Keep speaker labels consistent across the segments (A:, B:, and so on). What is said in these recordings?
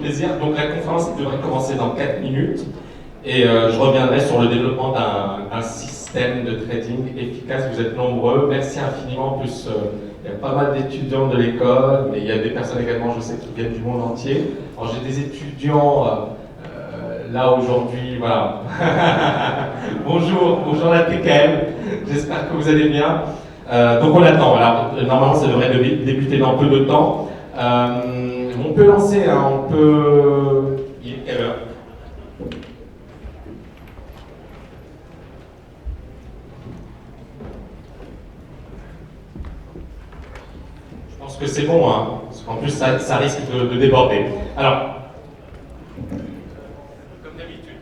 A: plaisir. Donc la conférence devrait commencer dans 4 minutes et je reviendrai sur le développement d'un système de trading efficace. Vous êtes nombreux, merci infiniment. En plus, il y a pas mal d'étudiants de l'école, mais il y a des personnes également, je sais, qui viennent du monde entier. Alors j'ai des étudiants là aujourd'hui, voilà. bonjour la TKM, j'espère que vous allez bien. Donc on attend, alors normalement ça devrait débuter dans peu de temps. On peut lancer, hein, on peut... Il est quelle heure? Je pense que c'est bon, hein, parce qu'en plus ça risque de déborder. Alors, comme d'habitude.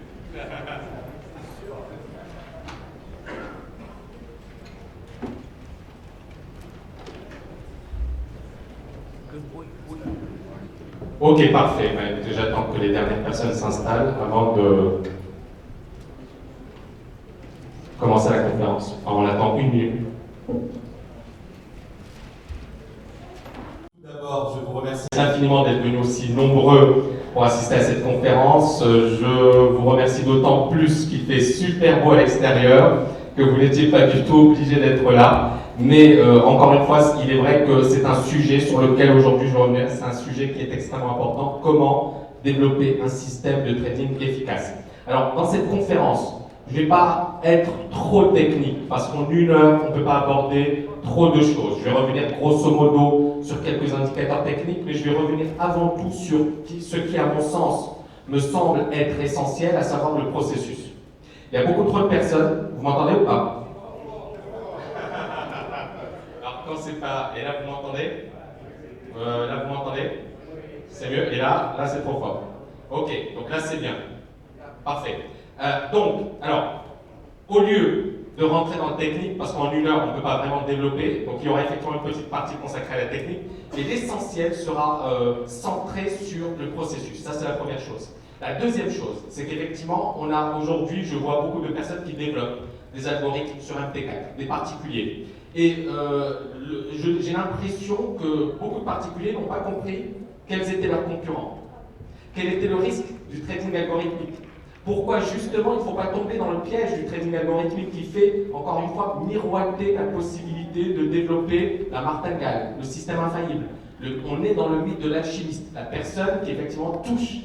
A: Ok, parfait. J'attends que les dernières personnes s'installent avant de commencer la conférence. Alors, on attend 1 minute. Tout d'abord, je vous remercie infiniment d'être venus aussi nombreux pour assister à cette conférence. Je vous remercie d'autant plus qu'il fait super beau à l'extérieur, que vous n'étiez pas du tout obligé d'être là. Mais encore une fois, il est vrai que c'est un sujet sur lequel aujourd'hui je reviens, c'est un sujet qui est extrêmement important. Comment développer un système de trading efficace? Alors, dans cette conférence, je ne vais pas être trop technique, parce qu'en 1 heure, on ne peut pas aborder trop de choses. Je vais revenir grosso modo sur quelques indicateurs techniques, mais je vais revenir avant tout sur ce qui, à mon sens, me semble être essentiel, à savoir le processus. Il y a beaucoup trop de personnes, vous m'entendez ou pas? Alors quand c'est pas... Et là vous m'entendez? Là vous m'entendez? C'est mieux? Et là c'est trop fort. Ok, donc là c'est bien. Parfait. Donc, alors, au lieu de rentrer dans le technique, parce qu'en 1 heure on ne peut pas vraiment développer, donc il y aura effectivement une petite partie consacrée à la technique, et l'essentiel sera centré sur le processus. Ça c'est la première chose. La deuxième chose, c'est qu'effectivement, on a aujourd'hui, je vois beaucoup de personnes qui développent des algorithmes sur MT4, des particuliers. Et j'ai l'impression que beaucoup de particuliers n'ont pas compris quels étaient leurs concurrents. Quel était le risque du trading algorithmique? Pourquoi justement il ne faut pas tomber dans le piège du trading algorithmique qui fait, encore une fois, miroiter la possibilité de développer la martingale, le système infaillible. On est dans le mythe de l'alchimiste, la personne qui effectivement touche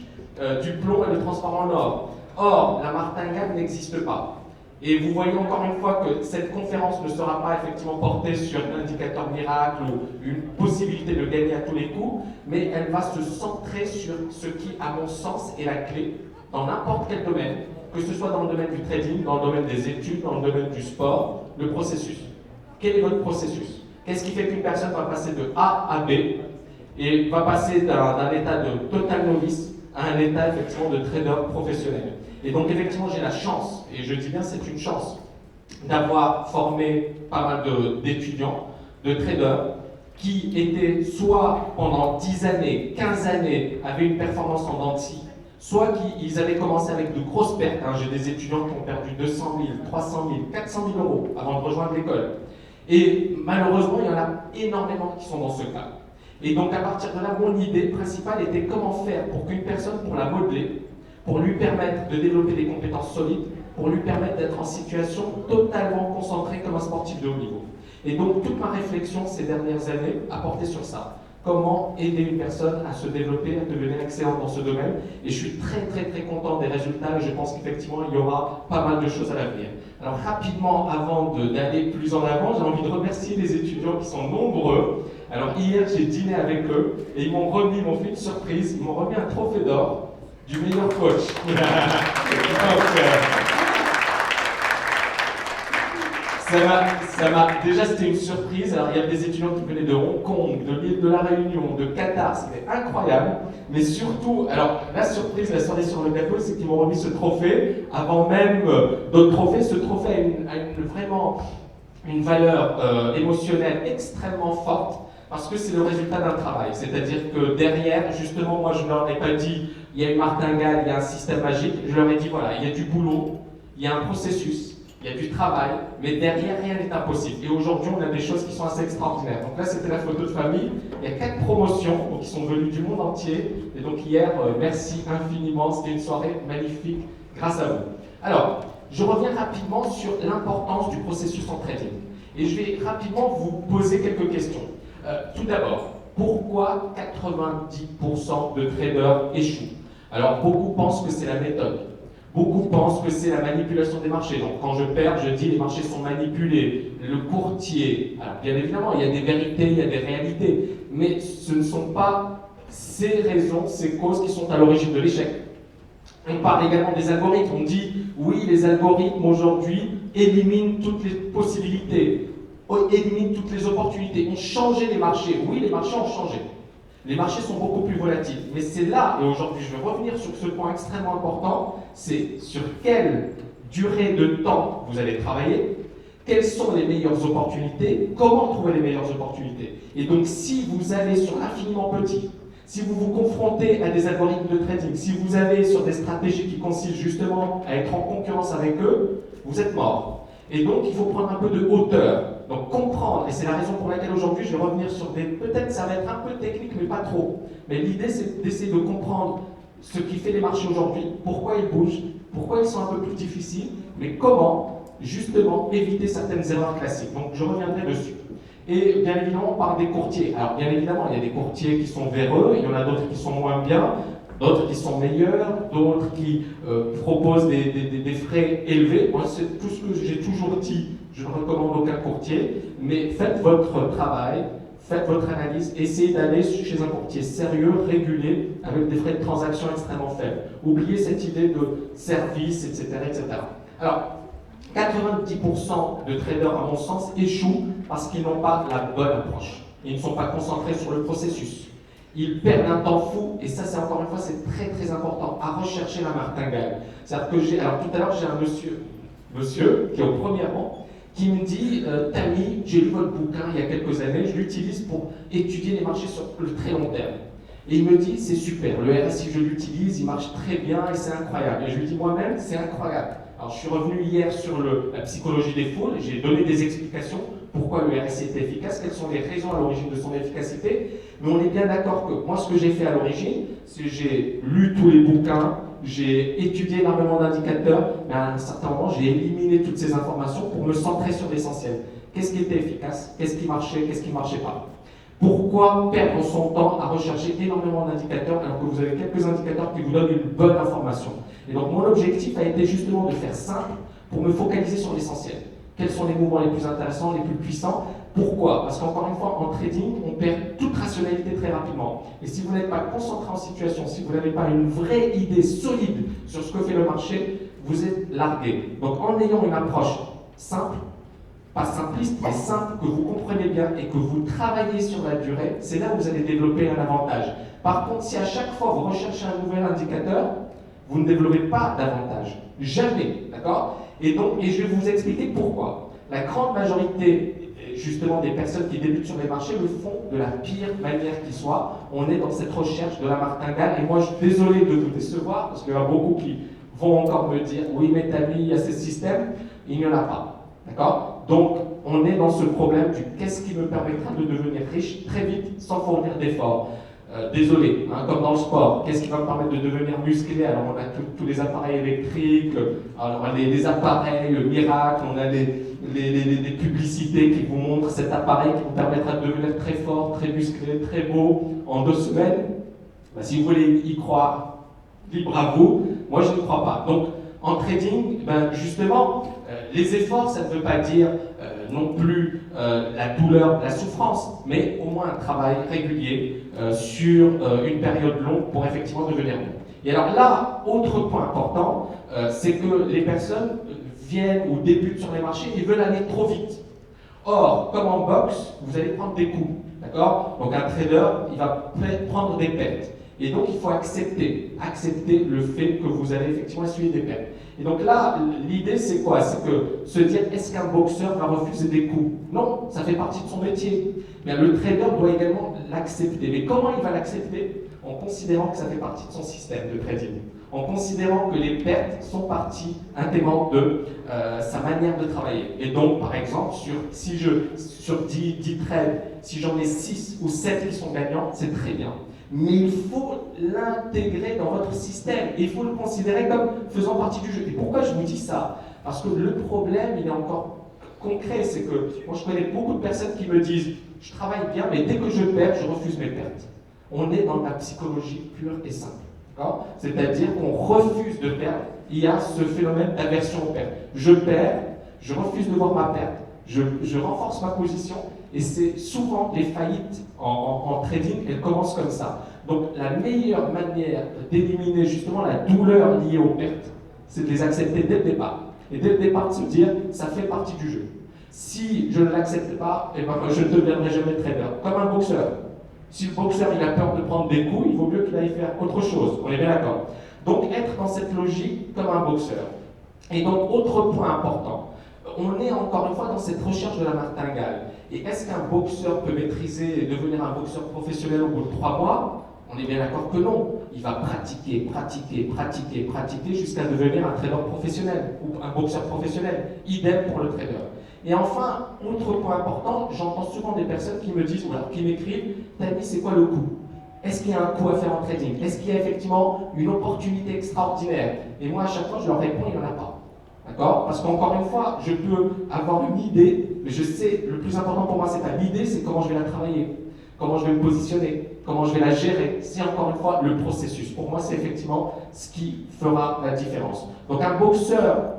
A: du plomb et le transforme en or. Or, la martingale n'existe pas. Et vous voyez encore une fois que cette conférence ne sera pas effectivement portée sur un indicateur miracle ou une possibilité de gagner à tous les coups, mais elle va se centrer sur ce qui, à mon sens, est la clé dans n'importe quel domaine, que ce soit dans le domaine du trading, dans le domaine des études, dans le domaine du sport, le processus. Quel est votre processus? Qu'est-ce qui fait qu'une personne va passer de A à B et va passer d'un état de total novice à un état effectivement de trader professionnel? Et donc effectivement j'ai la chance, et je dis bien c'est une chance, d'avoir formé pas mal d'étudiants, de traders, qui étaient soit pendant 10 années, 15 années, avaient une performance en dents de scie, soit qu'ils avaient commencé avec de grosses pertes. Hein. J'ai des étudiants qui ont perdu 200 000, 300 000, 400 000 euros avant de rejoindre l'école. Et malheureusement, il y en a énormément qui sont dans ce cas. Et donc à partir de là, mon idée principale était comment faire pour qu'une personne, pour la modeler, pour lui permettre de développer des compétences solides, pour lui permettre d'être en situation totalement concentrée comme un sportif de haut niveau. Et donc toute ma réflexion ces dernières années a porté sur ça. Comment aider une personne à se développer, à devenir excellente dans ce domaine. Et je suis très très très content des résultats et je pense qu'effectivement il y aura pas mal de choses à l'avenir. Alors rapidement, avant d'aller plus en avant, j'ai envie de remercier les étudiants qui sont nombreux. Alors hier j'ai dîné avec eux et ils m'ont fait une surprise, ils m'ont remis un trophée d'or du meilleur coach. Déjà c'était une surprise. Alors il y a des étudiants qui venaient de Hong Kong, de l'île de la Réunion, de Qatar, c'était incroyable. Mais surtout, alors la surprise, la cerise sur le gâteau, c'est qu'ils m'ont remis ce trophée avant même d'autres trophées. Ce trophée a vraiment une valeur émotionnelle extrêmement forte parce que c'est le résultat d'un travail. C'est-à-dire que derrière, justement, moi je ne leur ai pas dit il y a une martingale, il y a un système magique. Je leur ai dit voilà, il y a du boulot, il y a un processus. il y a du travail, mais derrière, rien n'est impossible. Et aujourd'hui, on a des choses qui sont assez extraordinaires. Donc là, c'était la photo de famille. Il y a 4 promotions donc, qui sont venues du monde entier. Et donc hier, merci infiniment. C'était une soirée magnifique grâce à vous. Alors, je reviens rapidement sur l'importance du processus en trading. Et je vais rapidement vous poser quelques questions. Tout d'abord, pourquoi 90% de traders échouent? Alors, beaucoup pensent que c'est la méthode. Beaucoup pensent que c'est la manipulation des marchés. Donc, quand je perds, je dis les marchés sont manipulés. Le courtier, alors bien évidemment, il y a des vérités, il y a des réalités, mais ce ne sont pas ces raisons, ces causes qui sont à l'origine de l'échec. On parle également des algorithmes. On dit, oui, les algorithmes aujourd'hui éliminent toutes les possibilités, éliminent toutes les opportunités, ont changé les marchés. Oui, les marchés ont changé. Les marchés sont beaucoup plus volatiles. Mais c'est là, et aujourd'hui je vais revenir sur ce point extrêmement important, c'est sur quelle durée de temps vous allez travailler, quelles sont les meilleures opportunités, comment trouver les meilleures opportunités. Et donc si vous allez sur l'infiniment petit, si vous vous confrontez à des algorithmes de trading, si vous allez sur des stratégies qui consistent justement à être en concurrence avec eux, vous êtes mort. Et donc il faut prendre un peu de hauteur. Donc comprendre, et c'est la raison pour laquelle aujourd'hui je vais revenir sur des... Peut-être ça va être un peu technique, mais pas trop. Mais l'idée c'est d'essayer de comprendre ce qui fait les marchés aujourd'hui, pourquoi ils bougent, pourquoi ils sont un peu plus difficiles, mais comment justement éviter certaines erreurs classiques. Donc je reviendrai dessus. Et bien évidemment, on parle des courtiers. Alors bien évidemment, il y a des courtiers qui sont véreux, il y en a d'autres qui sont moins bien, d'autres qui sont meilleurs, d'autres qui proposent des frais élevés. Moi, c'est tout ce que j'ai toujours dit. Je ne recommande aucun courtier, mais faites votre travail, faites votre analyse, essayez d'aller chez un courtier sérieux, régulier, avec des frais de transaction extrêmement faibles. Oubliez cette idée de service, etc., etc. Alors, 90% de traders, à mon sens, échouent parce qu'ils n'ont pas la bonne approche. Ils ne sont pas concentrés sur le processus. Ils perdent un temps fou, et ça, c'est encore une fois, c'est très très important, à rechercher la martingale. C'est-à-dire que alors tout à l'heure, j'ai un monsieur qui est au premier rang, qui me dit Tammy, j'ai lu votre bouquin il y a quelques années, je l'utilise pour étudier les marchés sur le très long terme. Et il me dit c'est super, le RSI je l'utilise, il marche très bien et c'est incroyable. Et je lui dis moi-même c'est incroyable. Alors je suis revenu hier sur la psychologie des foules, j'ai donné des explications pourquoi le RSI était efficace, quelles sont les raisons à l'origine de son efficacité. Mais on est bien d'accord que moi ce que j'ai fait à l'origine, c'est que j'ai lu tous les bouquins, j'ai étudié énormément d'indicateurs, mais à un certain moment, j'ai éliminé toutes ces informations pour me centrer sur l'essentiel. Qu'est-ce qui était efficace? Qu'est-ce qui marchait? Qu'est-ce qui ne marchait pas? Pourquoi perdre son temps à rechercher énormément d'indicateurs alors que vous avez quelques indicateurs qui vous donnent une bonne information? Et donc, mon objectif a été justement de faire simple pour me focaliser sur l'essentiel. Quels sont les mouvements les plus intéressants, les plus puissants? Pourquoi? Parce qu'encore une fois, en trading, on perd toute rationalité très rapidement. Et si vous n'êtes pas concentré en situation, si vous n'avez pas une vraie idée solide sur ce que fait le marché, vous êtes largué. Donc en ayant une approche simple, pas simpliste, mais simple, que vous comprenez bien et que vous travaillez sur la durée, c'est là où vous allez développer un avantage. Par contre, si à chaque fois vous recherchez un nouvel indicateur, vous ne développez pas d'avantage. Jamais, d'accord? Et je vais vous expliquer pourquoi. La grande majorité, justement, des personnes qui débutent sur les marchés le font de la pire manière qui soit. On est dans cette recherche de la martingale. Et moi, je suis désolé de vous décevoir, parce qu'il y en a beaucoup qui vont encore me dire « Oui, mais Tammy, il y a ces systèmes. » Il n'y en a pas. D'accord? Donc, on est dans ce problème du « Qu'est-ce qui me permettra de devenir riche très vite sans fournir d'efforts ?» Désolé, hein, comme dans le sport, qu'est-ce qui va me permettre de devenir musclé? Alors on a tous les appareils électriques, alors on a les appareils miracles, on a des publicités qui vous montrent cet appareil qui vous permettra de devenir très fort, très musclé, très beau en 2 semaines. Ben, si vous voulez y croire, libre à vous. Moi je ne crois pas. Donc en trading, ben, justement, les efforts, ça ne veut pas dire non plus la douleur, la souffrance, mais au moins un travail régulier sur une période longue pour effectivement devenir bon. Et alors là, autre point important, c'est que les personnes viennent ou débutent sur les marchés et veulent aller trop vite. Or, comme en boxe, vous allez prendre des coups, d'accord? Donc un trader, il va prendre des pertes. Et donc, il faut accepter le fait que vous allez effectivement essuyer des pertes. Et donc là, l'idée, c'est quoi? C'est que se dire, est-ce qu'un boxeur va refuser des coups? Non, ça fait partie de son métier. Mais le trader doit également l'accepter. Mais comment il va l'accepter? En considérant que ça fait partie de son système de trading. En considérant que les pertes sont partie intégrante de sa manière de travailler. Et donc, par exemple, sur 10 trades, si j'en ai 6 ou 7 qui sont gagnants, c'est très bien. Mais il faut l'intégrer dans votre système. Et il faut le considérer comme faisant partie du jeu. Et pourquoi je vous dis ça? Parce que le problème, il est encore concret. C'est que moi, je connais beaucoup de personnes qui me disent « Je travaille bien, mais dès que je perds, je refuse mes pertes. » On est dans la psychologie pure et simple. C'est-à-dire qu'on refuse de perdre. Il y a ce phénomène d'aversion aux pertes. Je perds, je refuse de voir ma perte, je renforce ma position, et c'est souvent les faillites en trading, elles commencent comme ça. Donc la meilleure manière d'éliminer justement la douleur liée aux pertes, c'est de les accepter dès le départ. Et dès le départ, de se dire, ça fait partie du jeu. Si je ne l'accepte pas, eh ben, je ne deviendrai jamais trader. Comme un boxeur. Si le boxeur il a peur de prendre des coups, il vaut mieux qu'il aille faire autre chose. On est bien d'accord. Donc être dans cette logique comme un boxeur. Et donc autre point important, on est encore une fois dans cette recherche de la martingale. Et est-ce qu'un boxeur peut maîtriser et devenir un boxeur professionnel au bout de 3 mois? On est bien d'accord que non. Il va pratiquer jusqu'à devenir un trader professionnel ou un boxeur professionnel. Idem pour le trader. Et enfin, autre point important, j'entends souvent des personnes qui me disent, ou alors qui m'écrivent, Tami, c'est quoi le coût? Est-ce qu'il y a un coût à faire en trading? Est-ce qu'il y a effectivement une opportunité extraordinaire? Et moi, à chaque fois, je leur réponds, il n'y en a pas. D'accord? Parce qu'encore une fois, je peux avoir une idée, mais je sais, le plus important pour moi, c'est pas l'idée, c'est comment je vais la travailler, comment je vais me positionner, comment je vais la gérer. C'est encore une fois le processus. Pour moi, c'est effectivement ce qui fera la différence. Donc un boxeur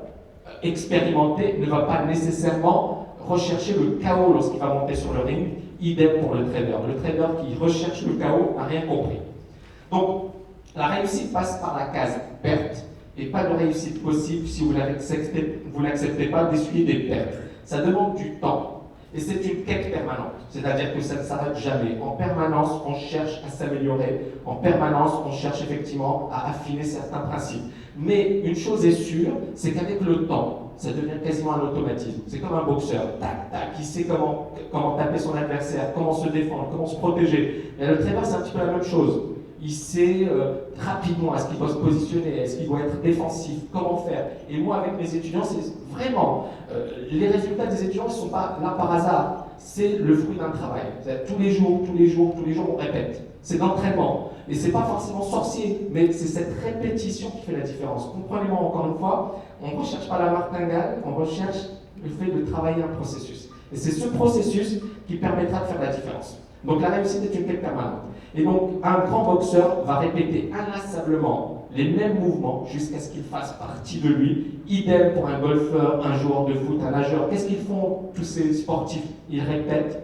A: expérimenté ne va pas nécessairement rechercher le chaos lorsqu'il va monter sur le ring. Idem pour le trader. Le trader qui recherche le chaos n'a rien compris. Donc, la réussite passe par la case perte et pas de réussite possible si vous n'acceptez pas d'essuyer des pertes. Ça demande du temps et c'est une quête permanente. C'est-à-dire que ça ne s'arrête jamais. En permanence, on cherche à s'améliorer. En permanence, on cherche effectivement à affiner certains principes. Mais une chose est sûre, c'est qu'avec le temps, ça devient quasiment un automatisme. C'est comme un boxeur, tac, tac, il sait comment taper son adversaire, comment se défendre, comment se protéger. Et le trader, c'est un petit peu la même chose. Il sait rapidement est-ce qu'il doit se positionner, est-ce qu'il doit être défensif, comment faire. Et moi, avec mes étudiants, c'est vraiment, les résultats des étudiants ne sont pas là par hasard. C'est le fruit d'un travail. Tous les jours, on répète. C'est d'entraînement. Et c'est pas forcément sorcier, mais c'est cette répétition qui fait la différence. Comprenez-moi encore une fois, on ne recherche pas la martingale, on recherche le fait de travailler un processus. Et c'est ce processus qui permettra de faire la différence. Donc la réussite est une quête permanente. Et donc un grand boxeur va répéter inlassablement les mêmes mouvements jusqu'à ce qu'ils fassent partie de lui. Idem pour un golfeur, un joueur de foot, un nageur. Qu'est-ce qu'ils font tous ces sportifs? Ils répètent.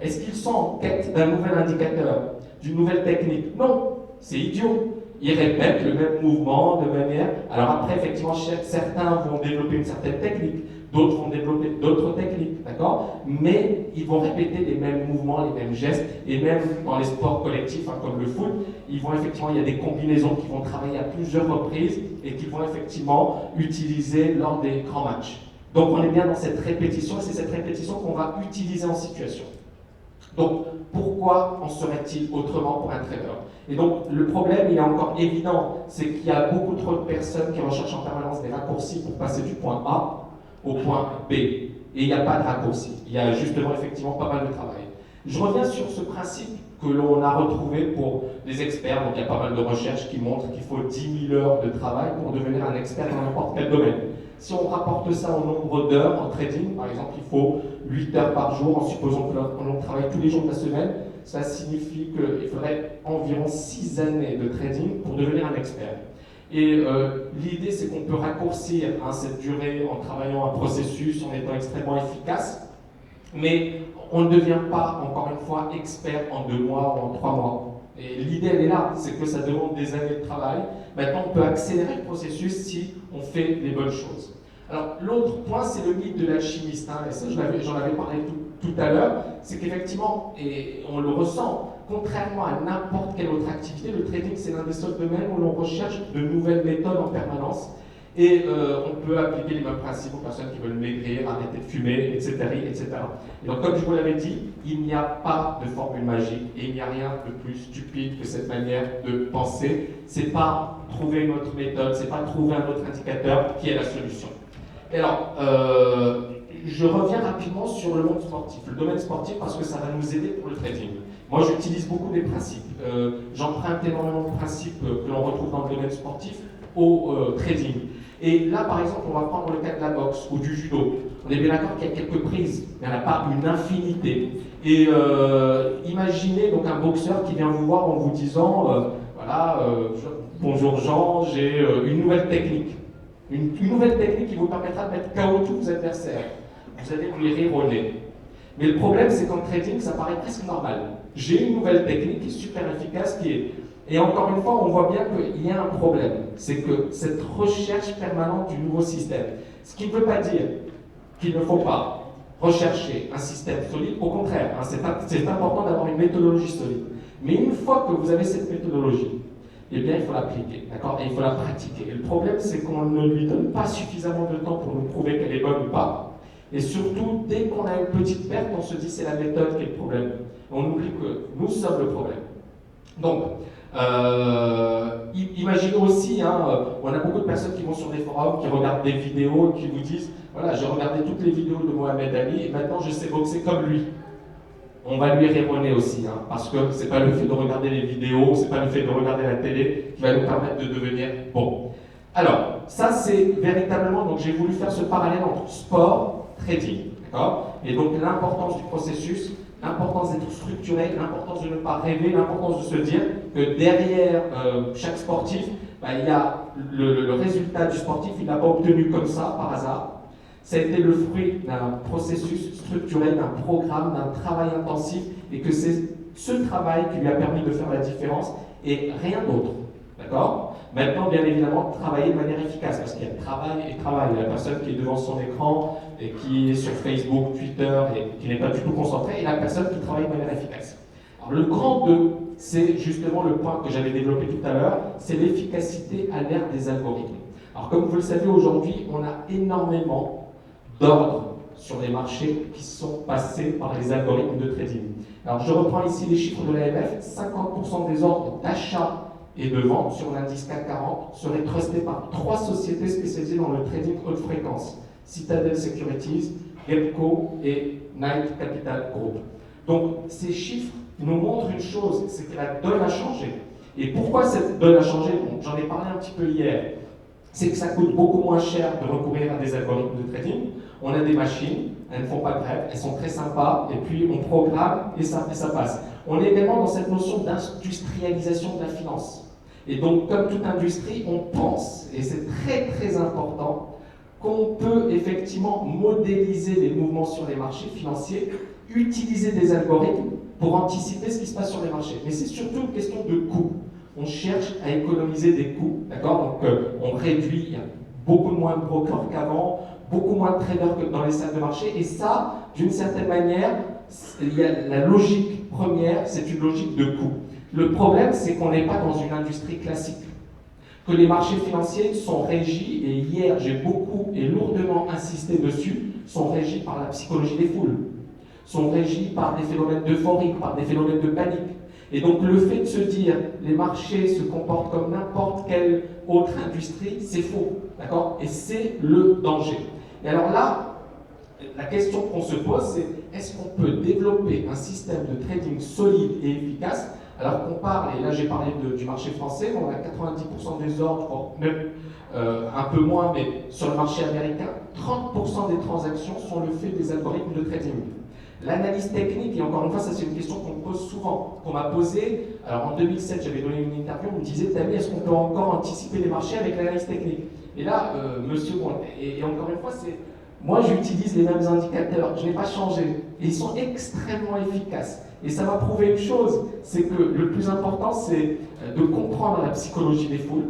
A: Est-ce qu'ils sont en quête d'un nouvel indicateur, d'une nouvelle technique? Non, c'est idiot. Ils répètent le même mouvement de manière... Alors après, effectivement, certains vont développer une certaine technique, d'autres vont développer d'autres techniques, d'accord? Mais ils vont répéter les mêmes mouvements, les mêmes gestes, et même dans les sports collectifs, hein, comme le foot, il y a des combinaisons qui vont travailler à plusieurs reprises et qui vont effectivement utiliser lors des grands matchs. Donc on est bien dans cette répétition, et c'est cette répétition qu'on va utiliser en situation. Donc, pourquoi en serait-il autrement pour un trader? Et donc, le problème, il est encore évident, c'est qu'il y a beaucoup trop de personnes qui recherchent en permanence des raccourcis pour passer du point A au point B. Et il n'y a pas de raccourci. Il y a justement, effectivement, pas mal de travail. Je reviens sur ce principe que l'on a retrouvé pour les experts. Donc, il y a pas mal de recherches qui montrent qu'il faut 10 000 heures de travail pour devenir un expert dans n'importe quel domaine. Si on rapporte ça au nombre d'heures en trading, par exemple, il faut 8 heures par jour, en supposant que l'on travaille tous les jours de la semaine, ça signifie qu'il faudrait environ 6 années de trading pour devenir un expert. Et l'idée, c'est qu'on peut raccourcir cette durée en travaillant un processus, en étant extrêmement efficace, mais on ne devient pas, encore une fois, expert en 2 mois ou en 3 mois. Et l'idée, elle est là, c'est que ça demande des années de travail. Maintenant, on peut accélérer le processus si on fait les bonnes choses. Alors, l'autre point, c'est le mythe de l'alchimiste. Et ça, j'en avais parlé tout à l'heure, c'est qu'effectivement, et on le ressent, contrairement à n'importe quelle autre activité, le trading c'est l'un des seuls domaines où l'on recherche de nouvelles méthodes en permanence. Et on peut appliquer les mêmes principes aux personnes qui veulent maigrir, arrêter de fumer, etc., etc. Et donc, comme je vous l'avais dit, il n'y a pas de formule magique et il n'y a rien de plus stupide que cette manière de penser. C'est pas trouver une autre méthode, c'est pas trouver un autre indicateur qui est la solution. Et alors, je reviens rapidement sur le monde sportif, le domaine sportif, parce que ça va nous aider pour le trading. Moi, j'utilise beaucoup des principes. J'emprunte énormément de principes que l'on retrouve dans le domaine sportif au trading. Et là, par exemple, on va prendre le cas de la boxe ou du judo. On est bien d'accord qu'il y a quelques prises, il n'y en a pas une infinité. Et imaginez donc un boxeur qui vient vous voir en vous disant voilà, bonjour Jean, j'ai une nouvelle technique. Une nouvelle technique qui vous permettra de mettre KO tous vos adversaires. Vous allez lui rire au nez. Mais le problème, c'est qu'en trading, ça paraît presque normal. J'ai une nouvelle technique qui est super efficace, qui est... Et encore une fois, on voit bien qu'il y a un problème. C'est que cette recherche permanente du nouveau système, ce qui ne veut pas dire qu'il ne faut pas rechercher un système solide, au contraire, hein, c'est important d'avoir une méthodologie solide. Mais une fois que vous avez cette méthodologie, eh bien, il faut l'appliquer, d'accord? Et il faut la pratiquer. Et le problème, c'est qu'on ne lui donne pas suffisamment de temps pour nous prouver qu'elle est bonne ou pas. Et surtout, dès qu'on a une petite perte, on se dit c'est la méthode qui est le problème. On oublie que nous sommes le problème. Donc, imaginez aussi, hein, on a beaucoup de personnes qui vont sur des forums, qui regardent des vidéos et qui vous disent voilà, j'ai regardé toutes les vidéos de Mohamed Ali et maintenant je sais boxer comme lui. On va lui rironner aussi, hein, parce que c'est pas le fait de regarder les vidéos, c'est pas le fait de regarder la télé qui va nous permettre de devenir bon. Alors, ça c'est véritablement, donc j'ai voulu faire ce parallèle entre sport, trading, d'accord? Et donc l'importance du processus, l'importance d'être structuré, l'importance de ne pas rêver, l'importance de se dire que derrière chaque sportif, il y a le résultat du sportif, il n'a pas obtenu comme ça, par hasard. Ça a été le fruit d'un processus structuré, d'un programme, d'un travail intensif, et que c'est ce travail qui lui a permis de faire la différence, et rien d'autre. D'accord? Maintenant, bien évidemment, travailler de manière efficace, parce qu'il y a travail et travail. Il y a la personne qui est devant son écran, et qui est sur Facebook, Twitter, et qui n'est pas du tout concentrée, et la personne qui travaille de manière efficace. Alors, le grand 2, c'est justement le point que j'avais développé tout à l'heure, c'est l'efficacité à l'ère des algorithmes. Alors, comme vous le savez, aujourd'hui, on a énormément d'ordres sur les marchés qui sont passés par les algorithmes de trading. Alors, je reprends ici les chiffres de l'AMF, 50% des ordres d'achat et de vente sur l'indice CAC 40 seraient trustés par 3 sociétés spécialisées dans le trading haute fréquence, Citadel Securities, Gepco et Knight Capital Group. Donc, ces chiffres nous montrent une chose, c'est que la donne a changé. Et pourquoi cette donne a changé? Bon, j'en ai parlé un petit peu hier. C'est que ça coûte beaucoup moins cher de recourir à des algorithmes de trading. On a des machines, elles ne font pas de grève, elles sont très sympas, et puis on programme et ça passe. On est également dans cette notion d'industrialisation de la finance. Et donc, comme toute industrie, on pense, et c'est très très important, qu'on peut effectivement modéliser les mouvements sur les marchés financiers, utiliser des algorithmes pour anticiper ce qui se passe sur les marchés. Mais c'est surtout une question de coût. On cherche à économiser des coûts, d'accord? Donc on réduit, il y a beaucoup moins de brokers qu'avant, beaucoup moins de traders que dans les salles de marché, et ça, d'une certaine manière, il y a la logique première, c'est une logique de coût. Le problème, c'est qu'on n'est pas dans une industrie classique, que les marchés financiers sont régis, et hier j'ai beaucoup et lourdement insisté dessus, sont régis par la psychologie des foules, sont régis par des phénomènes d'euphorie, par des phénomènes de panique. Et donc le fait de se dire les marchés se comportent comme n'importe quelle autre industrie, c'est faux, d'accord? Et c'est le danger. Et alors là, la question qu'on se pose, c'est est-ce qu'on peut développer un système de trading solide et efficace alors qu'on parle, et là j'ai parlé du marché français, on a 90% des ordres, même un peu moins, mais sur le marché américain, 30% des transactions sont le fait des algorithmes de trading. L'analyse technique, et encore une fois, ça c'est une question qu'on me pose souvent, qu'on m'a posée. Alors en 2007, j'avais donné une interview, on me disait, Tammy, est-ce qu'on peut encore anticiper les marchés avec l'analyse technique? Et là, monsieur, bon, et encore une fois, c'est, moi j'utilise les mêmes indicateurs, je n'ai pas changé. Et ils sont extrêmement efficaces. Et ça m'a prouvé une chose, c'est que le plus important, c'est de comprendre la psychologie des foules,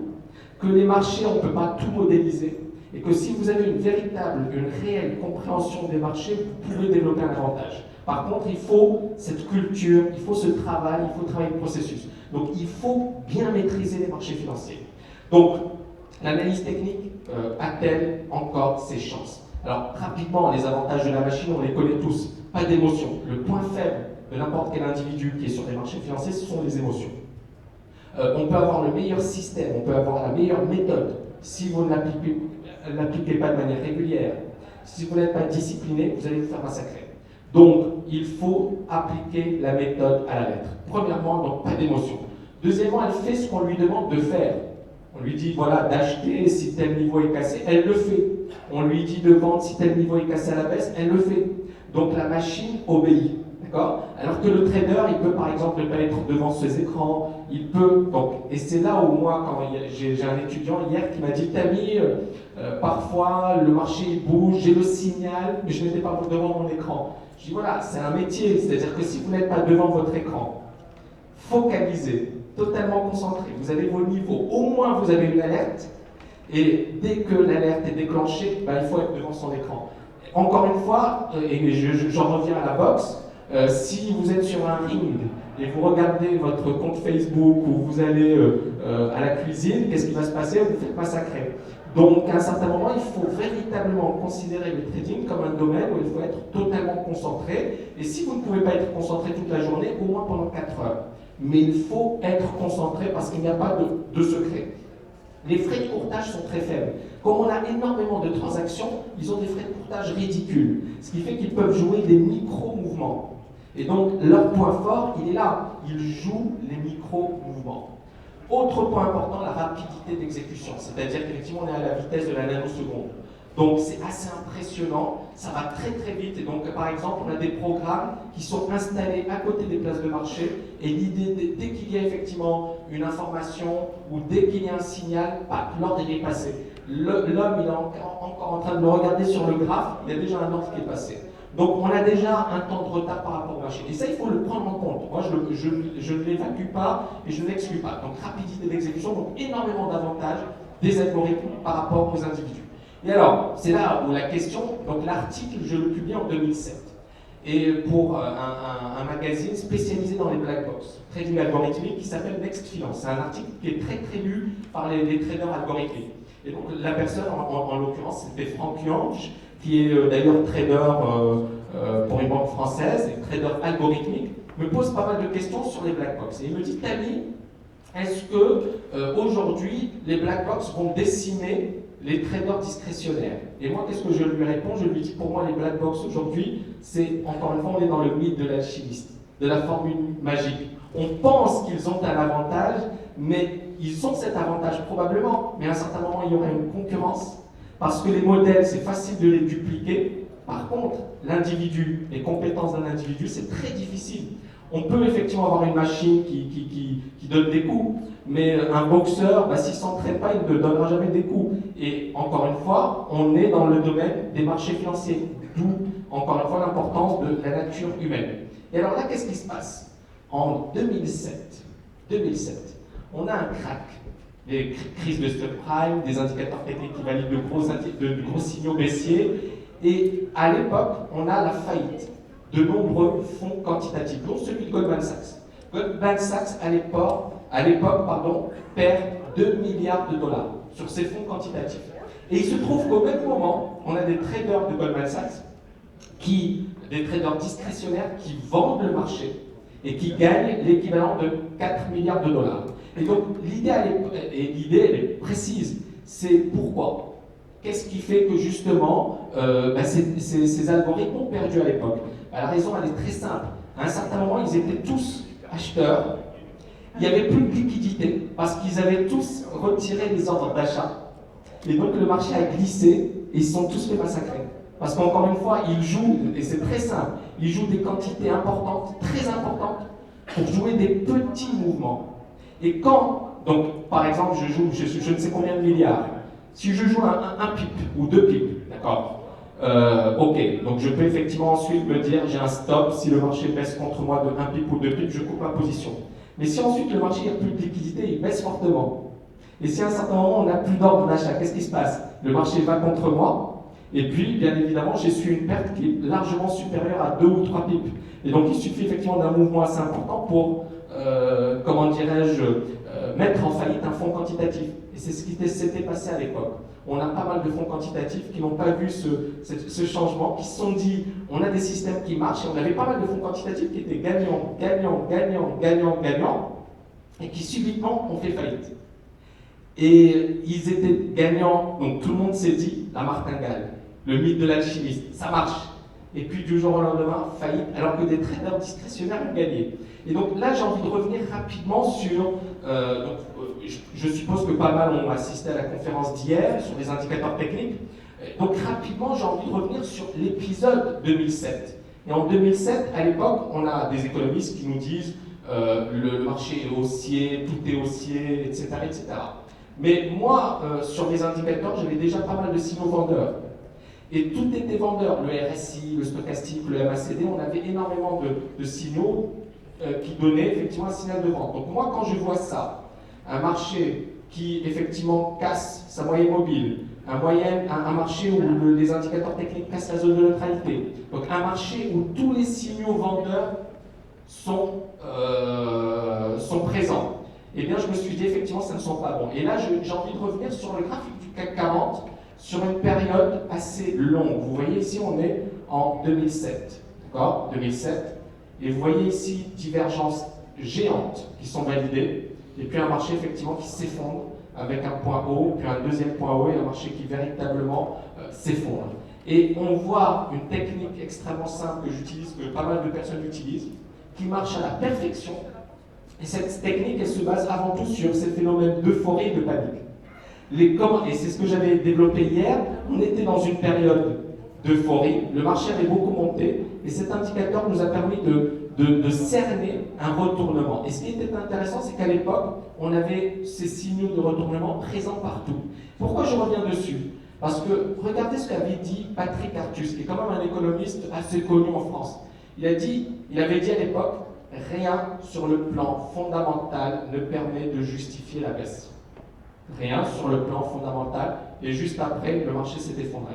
A: que les marchés, on ne peut pas tout modéliser, et que si vous avez une véritable, une réelle compréhension des marchés, vous pouvez développer un avantage.
B: Par contre, il faut cette culture, il faut ce travail, il faut travailler le processus. Donc, il faut bien maîtriser les marchés financiers. Donc, l'analyse technique a-t-elle encore ses chances? Alors, rapidement, les avantages de la machine, on les connaît tous. Pas d'émotion. Le point faible de n'importe quel individu qui est sur les marchés financiers, ce sont les émotions. On peut avoir le meilleur système, on peut avoir la meilleure méthode. Si vous ne l'appliquez pas de manière régulière, si vous n'êtes pas discipliné, vous allez vous faire massacrer. Donc, il faut appliquer la méthode à la lettre. Premièrement, donc pas d'émotion. Deuxièmement, elle fait ce qu'on lui demande de faire. On lui dit, voilà, d'acheter si tel niveau est cassé, elle le fait. On lui dit de vendre si tel niveau est cassé à la baisse, elle le fait. Donc, la machine obéit. Alors que le trader, il peut par exemple ne pas être devant ses écrans, il peut, donc, et c'est là où moi, quand j'ai un étudiant hier qui m'a dit, Tammy, parfois le marché bouge, j'ai le signal, mais je n'étais pas devant mon écran. Je dis voilà, c'est un métier, c'est-à-dire que si vous n'êtes pas devant votre écran, focalisé, totalement concentré, vous avez vos niveaux, au moins vous avez une alerte, et dès que l'alerte est déclenchée, il faut être devant son écran. Encore une fois, et j'en reviens à la boxe, si vous êtes sur un ring et vous regardez votre compte Facebook ou vous allez à la cuisine, qu'est-ce qui va se passer? Vous vous faites massacrer. Donc, à un certain moment, il faut véritablement considérer le trading comme un domaine où il faut être totalement concentré. Et si vous ne pouvez pas être concentré toute la journée, au moins pendant 4 heures. Mais il faut être concentré parce qu'il n'y a pas de secret. Les frais de courtage sont très faibles. Comme on a énormément de transactions, ils ont des frais de courtage ridicules. Ce qui fait qu'ils peuvent jouer des micro-mouvements. Et donc, leur point fort, il est là. Ils jouent les micro-mouvements. Autre point important, la rapidité d'exécution. C'est-à-dire qu'effectivement, on est à la vitesse de la nanoseconde. Donc, c'est assez impressionnant. Ça va très très vite. Et donc, par exemple, on a des programmes qui sont installés à côté des places de marché. Et l'idée, dès qu'il y a effectivement une information ou dès qu'il y a un signal, l'ordre est passé. L'homme, il est encore en train de le regarder sur le graphe. Il y a déjà un ordre qui est passé. Donc, on a déjà un temps de retard par rapport au marché. Et ça, il faut le prendre en compte. Moi, je ne l'évacue pas et je ne l'exclus pas. Donc, rapidité d'exécution, donc énormément d'avantages des algorithmes par rapport aux individus. Et alors, c'est là où la question, donc l'article, je le publie en 2007. Et pour un magazine spécialisé dans les black box, trading algorithmique, qui s'appelle Next Finance. C'est un article qui est très très lu par les traders algorithmiques. Et donc, la personne, en l'occurrence, c'était Franck Yange, qui est d'ailleurs trader pour une banque française, et trader algorithmique, me pose pas mal de questions sur les black box. Et il me dit, Tammy, est-ce que aujourd'hui les black box vont décimer les traders discrétionnaires? Et moi, qu'est-ce que je lui réponds? Je lui dis, pour moi, les black box aujourd'hui, c'est, encore une fois, on est dans le mythe de l'alchimiste, de la formule magique. On pense qu'ils ont un avantage, mais ils ont cet avantage probablement, mais à un certain moment, il y aura une concurrence. Parce que les modèles, c'est facile de les dupliquer. Par contre, l'individu, les compétences d'un individu, c'est très difficile. On peut effectivement avoir une machine qui donne des coups, mais un boxeur, s'il ne s'entraîne pas, il ne donnera jamais des coups. Et encore une fois, on est dans le domaine des marchés financiers, d'où, encore une fois, l'importance de la nature humaine. Et alors là, qu'est-ce qui se passe? En 2007, on a un crack. Des crises de subprime, des indicateurs techniques qui valident de gros signaux baissiers. Et à l'époque, on a la faillite de nombreux fonds quantitatifs, dont celui de Goldman Sachs. Goldman Sachs, à l'époque, perd 2 milliards de dollars sur ces fonds quantitatifs. Et il se trouve qu'au même moment, on a des traders de Goldman Sachs, des traders discrétionnaires qui vendent le marché et qui gagnent l'équivalent de 4 milliards de dollars. Et donc, l'idée, elle est précise. C'est pourquoi? Qu'est-ce qui fait que, justement, ces algorithmes ont perdu à l'époque? La raison, elle est très simple. À un certain moment, ils étaient tous acheteurs. Il n'y avait plus de liquidité parce qu'ils avaient tous retiré les ordres d'achat. Et donc, le marché a glissé et ils se sont tous fait massacrer. Parce qu'encore une fois, ils jouent, et c'est très simple, ils jouent des quantités importantes, très importantes, pour jouer des petits mouvements. Et quand, donc, par exemple, je joue je ne sais combien de milliards, si je joue un pip ou 2 pips, d'accord, ok, donc je peux effectivement ensuite me dire, j'ai un stop, si le marché baisse contre moi de 1 pip ou 2 pips, je coupe ma position. Mais si ensuite le marché n'a plus de liquidité, il baisse fortement. Et si à un certain moment on n'a plus d'ordre d'achat, qu'est-ce qui se passe? Le marché va contre moi, Et puis, bien évidemment, j'ai su une perte qui est largement supérieure à 2 ou 3 pips. Et donc, il suffit effectivement d'un mouvement assez important pour, comment dirais-je, mettre en faillite un fonds quantitatif. Et c'est ce qui s'était passé à l'époque. On a pas mal de fonds quantitatifs qui n'ont pas vu ce changement, qui se sont dit, on a des systèmes qui marchent, et on avait pas mal de fonds quantitatifs qui étaient gagnants, gagnants, gagnants, gagnants, gagnants, et qui subitement ont fait faillite. Et ils étaient gagnants, donc tout le monde s'est dit, la martingale, le mythe de l'alchimiste, ça marche. Et puis du jour au lendemain, faillite, alors que des traders discrétionnaires ont gagné. Et donc là, j'ai envie de revenir rapidement sur... je suppose que pas mal ont assisté à la conférence d'hier sur les indicateurs techniques. Donc rapidement, j'ai envie de revenir sur l'épisode 2007. Et en 2007, à l'époque, on a des économistes qui nous disent le marché est haussier, tout est haussier, etc. etc. Mais moi, sur mes indicateurs, j'avais déjà pas mal de signaux vendeurs. Et tout était vendeur, le RSI, le stochastique, le MACD, on avait énormément de signaux qui donnaient effectivement un signal de vente. Donc moi, quand je vois ça, un marché qui effectivement casse sa moyenne mobile, un marché où les indicateurs techniques cassent la zone de neutralité, donc un marché où tous les signaux vendeurs sont présents, eh bien je me suis dit effectivement ça ne sont pas bons. Et là j'ai envie de revenir sur le graphique du CAC 40 sur une période assez longue. Vous voyez ici on est en 2007, d'accord, 2007, et vous voyez ici divergences géantes qui sont validées, et puis un marché effectivement qui s'effondre avec un point haut, puis un deuxième point haut et un marché qui véritablement s'effondre. Et on voit une technique extrêmement simple que j'utilise, que pas mal de personnes utilisent, qui marche à la perfection. Et cette technique, elle se base avant tout sur ces phénomènes d'euphorie et de panique. Et c'est ce que j'avais développé hier, on était dans une période d'euphorie, le marché avait beaucoup monté, et cet indicateur nous a permis de cerner un retournement. Et ce qui était intéressant, c'est qu'à l'époque, on avait ces signaux de retournement présents partout. Pourquoi je reviens dessus? Parce que regardez ce qu'avait dit Patrick Artus, qui est quand même un économiste assez connu en France. Il avait dit à l'époque, rien sur le plan fondamental ne permet de justifier la baisse. Rien sur le plan fondamental, et juste après, le marché s'est effondré.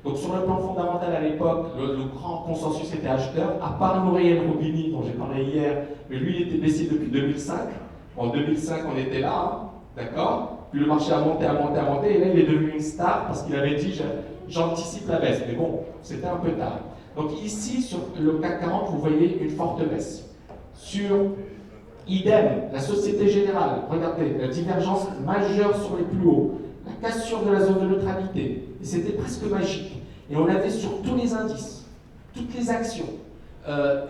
B: Donc sur le plan fondamental à l'époque, le grand consensus était acheteur, à part Nouriel Roubini, dont j'ai parlé hier, mais lui il était baissé depuis 2005. En 2005 on était là, hein, d'accord? Puis le marché a monté, et là il est devenu une star parce qu'il avait dit j'anticipe la baisse. Mais bon, c'était un peu tard. Donc ici, sur le CAC 40, vous voyez une forte baisse. Sur idem, la Société Générale, regardez, la divergence majeure sur les plus hauts, la cassure de la zone de neutralité, et c'était presque magique. Et on avait sur tous les indices, toutes les actions,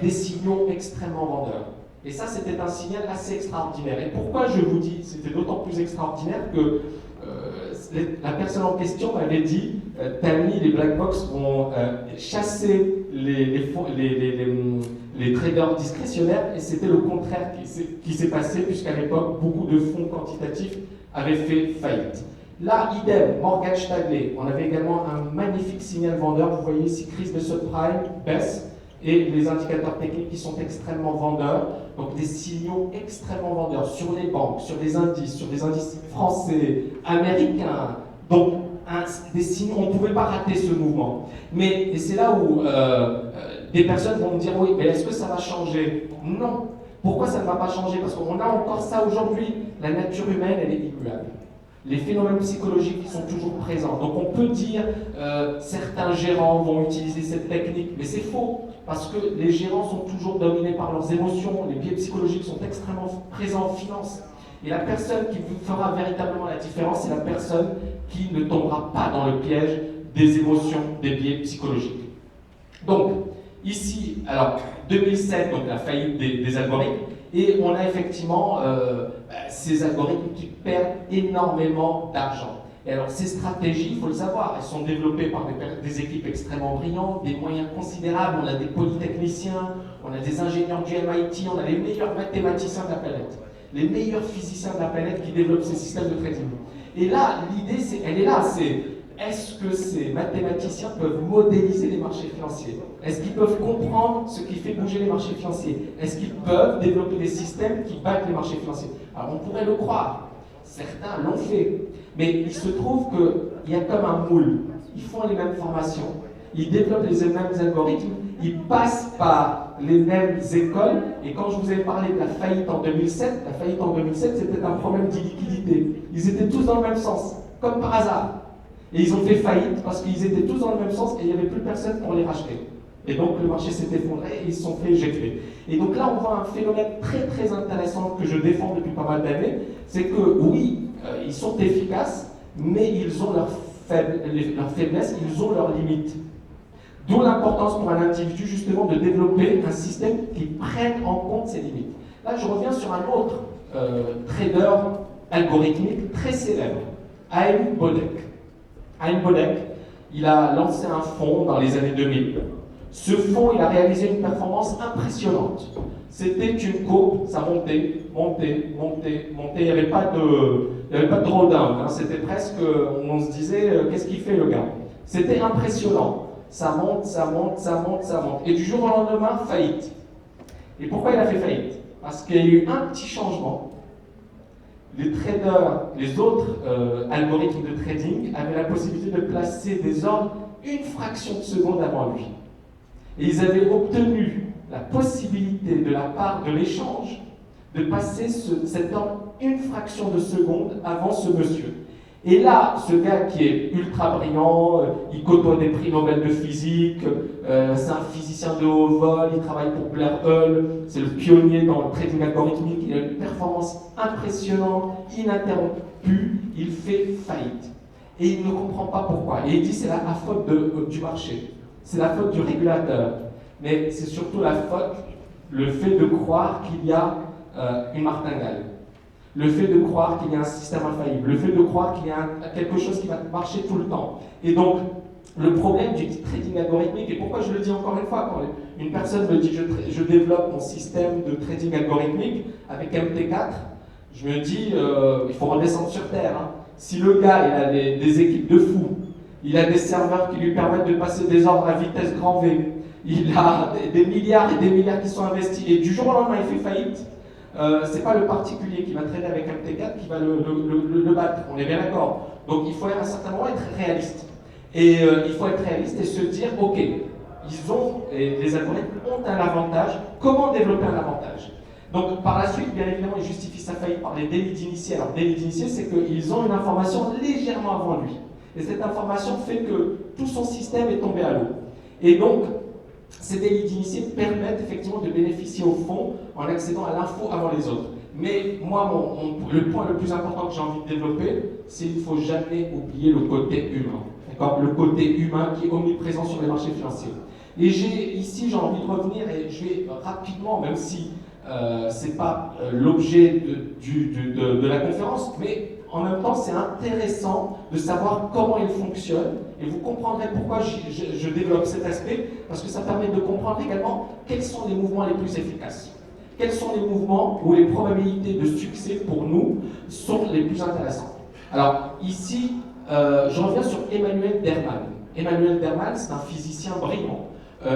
B: des signaux extrêmement vendeurs. Et ça, c'était un signal assez extraordinaire. Et pourquoi je vous dis, c'était d'autant plus extraordinaire que la personne en question m'avait dit, Tammy, les black box vont chasser les traders discrétionnaires, et c'était le contraire qui s'est passé, puisqu'à l'époque, beaucoup de fonds quantitatifs avaient fait faillite. Là, idem, Morgan Stanley, on avait également un magnifique signal vendeur. Vous voyez ici, crise de subprime, baisse, et les indicateurs techniques qui sont extrêmement vendeurs, donc des signaux extrêmement vendeurs sur les banques, sur des indices français, américains, donc des signaux, on ne pouvait pas rater ce mouvement. Et c'est là où des personnes vont me dire, oui, mais est-ce que ça va changer? Non. Pourquoi ça ne va pas changer? Parce qu'on a encore ça aujourd'hui. La nature humaine, elle est immuable. Les phénomènes psychologiques sont toujours présents. Donc on peut dire certains gérants vont utiliser cette technique, mais c'est faux, parce que les gérants sont toujours dominés par leurs émotions, les biais psychologiques sont extrêmement présents en finance. Et la personne qui fera véritablement la différence, c'est la personne qui ne tombera pas dans le piège des émotions, des biais psychologiques. Donc, ici, alors, 2007, donc la faillite des algorithmes, et on a effectivement ces algorithmes qui perdent énormément d'argent. Et alors ces stratégies, il faut le savoir, elles sont développées par des équipes extrêmement brillantes, des moyens considérables, on a des polytechniciens, on a des ingénieurs du MIT, on a les meilleurs mathématiciens de la planète, les meilleurs physiciens de la planète qui développent ces systèmes de trading. Et là, l'idée, elle est là, c'est est-ce que ces mathématiciens peuvent modéliser les marchés financiers? Est-ce qu'ils peuvent comprendre ce qui fait bouger les marchés financiers? Est-ce qu'ils peuvent développer des systèmes qui battent les marchés financiers? Alors on pourrait le croire, certains l'ont fait, mais il se trouve qu'il y a comme un moule. ils font les mêmes formations, ils développent les mêmes algorithmes, ils passent par les mêmes écoles. Et quand je vous ai parlé de la faillite en 2007, c'était un problème d'illiquidité. Ils étaient tous dans le même sens, comme par hasard. Et ils ont fait faillite parce qu'ils étaient tous dans le même sens et il n'y avait plus personne pour les racheter. Et donc le marché s'est effondré et ils se sont fait éjecter. Et donc là, on voit un phénomène très très intéressant que je défends depuis pas mal d'années, c'est que oui, ils sont efficaces, mais ils ont leurs faiblesses, ils ont leurs limites. D'où l'importance pour un individu justement de développer un système qui prenne en compte ses limites. Là, je reviens sur un autre trader algorithmique très célèbre, Haim Bodek. Haim Bodek, il a lancé un fonds dans les années 2000. Ce fonds, il a réalisé une performance impressionnante. C'était une courbe, ça montait. Il n'y avait pas de drawdown. Hein. C'était presque, on se disait, qu'est-ce qu'il fait le gars? C'était impressionnant. Ça monte. Et du jour au lendemain, faillite. Et pourquoi il a fait faillite? Parce qu'il y a eu un petit changement. Les traders, les autres algorithmes de trading avaient la possibilité de placer des ordres une fraction de seconde avant lui. Et ils avaient obtenu la possibilité de la part de l'échange de passer cet ordre une fraction de seconde avant ce monsieur. Et là, ce gars qui est ultra brillant, il côtoie des prix Nobel de physique, c'est un physicien de haut vol, il travaille pour Blair Hull, c'est le pionnier dans le trading algorithmique, il a une performance impressionnante, ininterrompue, il fait faillite. Et il ne comprend pas pourquoi. Et il dit c'est la faute du marché, c'est la faute du régulateur. Mais c'est surtout la faute, le fait de croire qu'il y a une martingale. Le fait de croire qu'il y a un système infaillible, le fait de croire qu'il y a quelque chose qui va marcher tout le temps. Et donc, le problème du trading algorithmique, et pourquoi je le dis encore une fois, quand une personne me dit je développe mon système de trading algorithmique avec MT4, je me dis il faut redescendre sur terre. Hein. Si le gars il a des équipes de fous, il a des serveurs qui lui permettent de passer des ordres à vitesse grand V, il a des milliards et des milliards qui sont investis, et du jour au lendemain il fait faillite, c'est pas le particulier qui va trader avec un T4 qui va le battre, on est bien d'accord. Donc il faut à un certain moment être réaliste. Et il faut être réaliste et se dire, ok, les algorithmes ont un avantage, comment développer un avantage? Donc par la suite, bien évidemment, il justifie sa faillite par les délits d'initié. Alors délits d'initié, c'est qu'ils ont une information légèrement avant lui. Et cette information fait que tout son système est tombé à l'eau. Et donc, ces délits d'initié permettent effectivement de bénéficier au fond en accédant à l'info avant les autres. Mais moi, le point le plus important que j'ai envie de développer, c'est qu'il ne faut jamais oublier le côté humain. Le côté humain qui est omniprésent sur les marchés financiers. Et ici, j'ai envie de revenir et je vais rapidement, même si ce n'est pas l'objet de la conférence, mais en même temps, c'est intéressant de savoir comment il fonctionne et vous comprendrez pourquoi je développe cet aspect, parce que ça permet de comprendre également quels sont les mouvements les plus efficaces. Quels sont les mouvements où les probabilités de succès pour nous sont les plus intéressantes. Alors ici, je reviens sur Emmanuel Derman. Emmanuel Derman, c'est un physicien brillant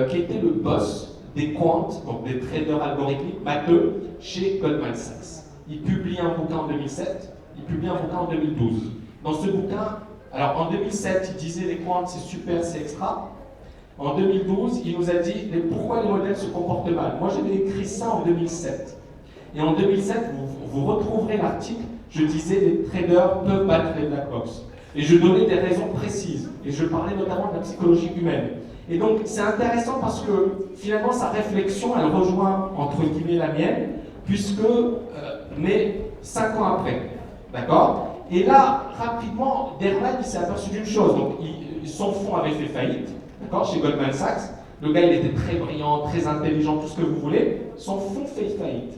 B: qui était le boss des quants, donc des traders algorithmiques matheux chez Goldman Sachs. Il publie un bouquin en 2007, il publie un bouquin en 2012. Dans ce bouquin, alors en 2007, il disait les quants c'est super, c'est extra. En 2012, il nous a dit pourquoi les modèles se comportent mal. Moi, j'avais écrit ça en 2007. Et en 2007, vous retrouverez l'article, je disais les traders peuvent battre les black box. Et je donnais des raisons précises. Et je parlais notamment de la psychologie humaine. Et donc, c'est intéressant parce que finalement, sa réflexion, elle rejoint entre guillemets la mienne, puisque, mais 5 ans après. D'accord? Et là, rapidement, Derman, il s'est aperçu d'une chose. Donc, son fonds avait fait faillite. D'accord, chez Goldman Sachs, le gars il était très brillant, très intelligent, tout ce que vous voulez, son fonds fait faillite.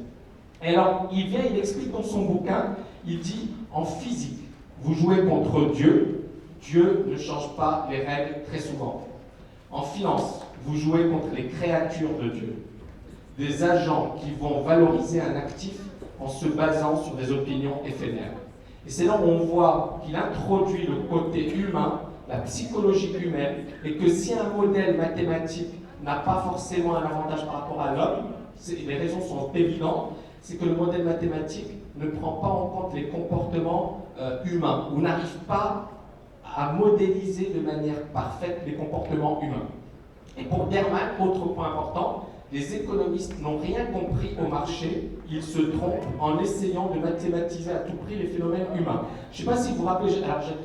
B: Et alors, il explique dans son bouquin, il dit, en physique, vous jouez contre Dieu, Dieu ne change pas les règles très souvent. En finance, vous jouez contre les créatures de Dieu, des agents qui vont valoriser un actif en se basant sur des opinions éphémères. Et c'est là où on voit qu'il introduit le côté humain, la psychologie humaine, et que si un modèle mathématique n'a pas forcément un avantage par rapport à l'homme, les raisons sont évidentes, c'est que le modèle mathématique ne prend pas en compte les comportements humains, ou n'arrive pas à modéliser de manière parfaite les comportements humains. Et pour Derman, autre point important, les économistes n'ont rien compris au marché, ils se trompent en essayant de mathématiser à tout prix les phénomènes humains. Je ne sais pas si vous vous rappelez,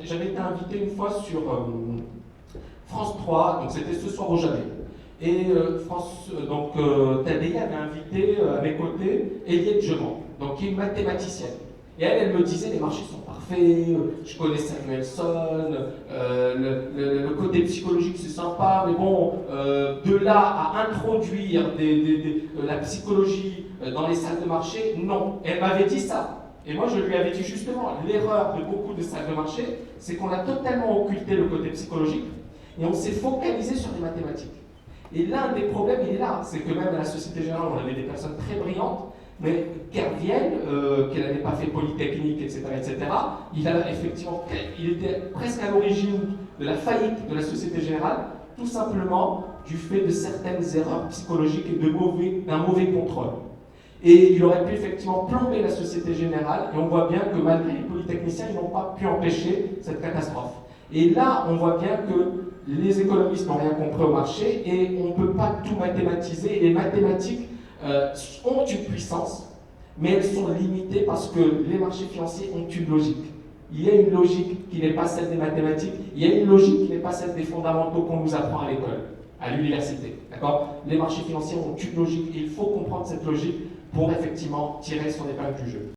B: j'avais été invité une fois sur France 3, donc c'était Ce soir au Jamais. Et Tadei avait invité à mes côtés Eliette Gemant, donc qui est une mathématicienne. Et elle me disait les marchés sont parfaits, je connais Samuelson, le côté psychologique c'est sympa, mais bon, de là à introduire la psychologie dans les salles de marché, non. Elle m'avait dit ça. Et moi je lui avais dit justement, l'erreur de beaucoup de salles de marché, c'est qu'on a totalement occulté le côté psychologique et on s'est focalisé sur les mathématiques. Et l'un des problèmes, il est là, c'est que même à la Société Générale, on avait des personnes très brillantes, mais Kerviel, qui n'avait pas fait Polytechnique, etc., il était presque à l'origine de la faillite de la Société Générale, tout simplement du fait de certaines erreurs psychologiques et d'un mauvais contrôle. Et il aurait pu effectivement plomber la Société Générale, et on voit bien que malgré les polytechniciens, ils n'ont pas pu empêcher cette catastrophe. Et là, on voit bien que les économistes n'ont rien compris au marché, et on ne peut pas tout mathématiser, et les mathématiques ont une puissance, mais elles sont limitées parce que les marchés financiers ont une logique. Il y a une logique qui n'est pas celle des mathématiques, il y a une logique qui n'est pas celle des fondamentaux qu'on nous apprend à l'école, à l'université. D'accord ? Les marchés financiers ont une logique et il faut comprendre cette logique pour effectivement tirer son épingle du jeu.